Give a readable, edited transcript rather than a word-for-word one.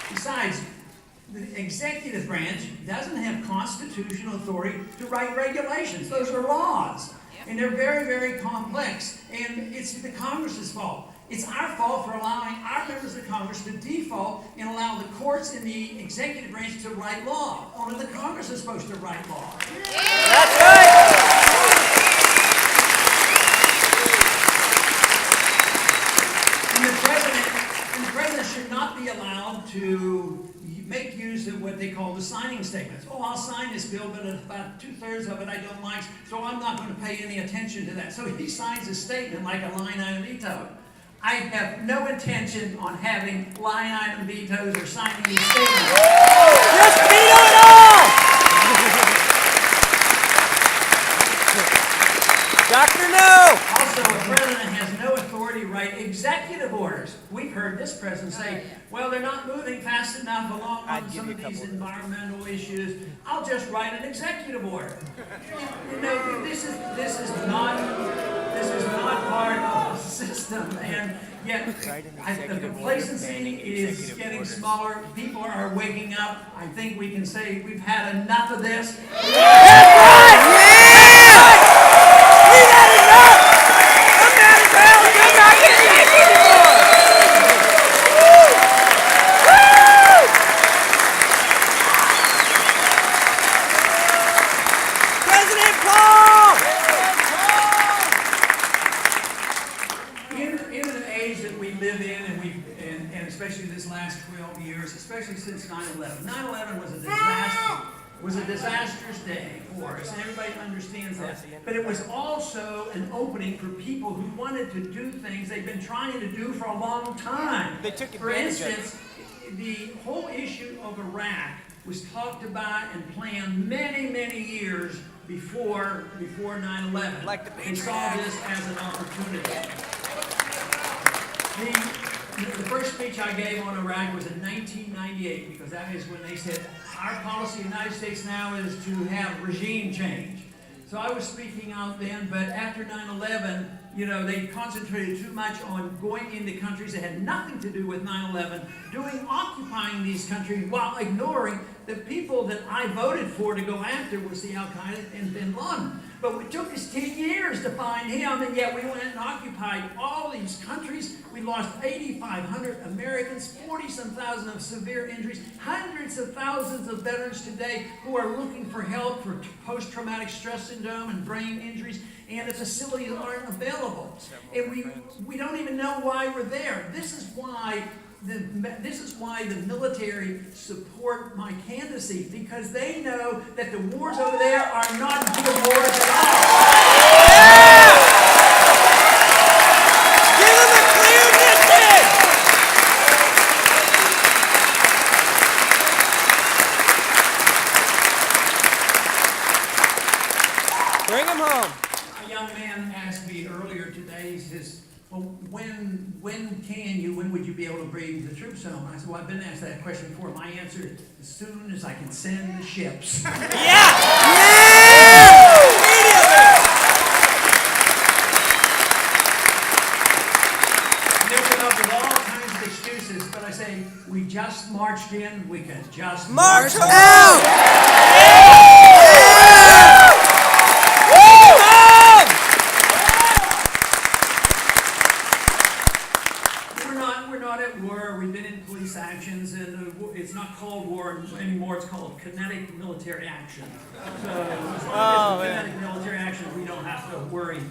Besides, the executive branch doesn't have constitutional authority to write regulations. Those are laws. And they're very, very complex. And it's the Congress's fault. It's our fault for allowing our members of Congress to default and allow the courts and the executive branch to write law. Only the Congress is supposed to write law. That's right. And the president should not be allowed to make use of what they call the signing statements. Oh, I'll sign this bill, but about 2/3 of it I don't like, so I'm not going to pay any attention to that. So he signs a statement like a line item veto. I have no intention on having line item vetoes or signing these statements. Just veto it all! Doctor, no! Also, a president has no authority to write executive orders. We've heard this president say, well, they're not moving fast enough along on some of these environmental issues. I'll just write an executive order. You know, this is not part of the system, and yet the complacency is getting smaller. People are waking up. I think we can say we've had enough of this. And especially this last 12 years, especially since 9/11. 9/11 was a disaster. Was a disastrous day for us, and everybody understands that. But it was also an opening for people who wanted to do things they've been trying to do for a long time. They took For advantage of instance, the whole issue of Iraq was talked about and planned many, many years before 9/11. Like the They saw this as an opportunity. The first speech I gave on Iraq was in 1998, because that is when they said, our policy in the United States now is to have regime change. So I was speaking out then, but after 9/11, you know, they concentrated too much on going into countries that had nothing to do with 9/11, occupying these countries while ignoring the people that I voted for to go after was the Al-Qaeda and bin Laden. But it took us 10 years to find him, and yet we went and occupied all these countries. We lost 8,500 Americans, 40-some thousand of severe injuries, hundreds of thousands of veterans today who are looking for help for post-traumatic stress syndrome and brain injuries, and the facilities aren't available. And we don't even know why we're there. This is why the military support my candidacy, because they know that the wars over there are not good wars at all. Yeah! Give them a clear message! Bring them home. A young man asked me earlier today, he says, well, when would you be able to bring the troops home? I said, well, I've been asked that question before. My answer is, as soon as I can send the ships. Yeah! Yeah! And they'll come up with all kinds of excuses, but I say, we just marched in, we can just March out! We're not at war. We've been in police actions, and it's not called war anymore. It's called kinetic military action. So as long as it's kinetic military action, we don't have to worry.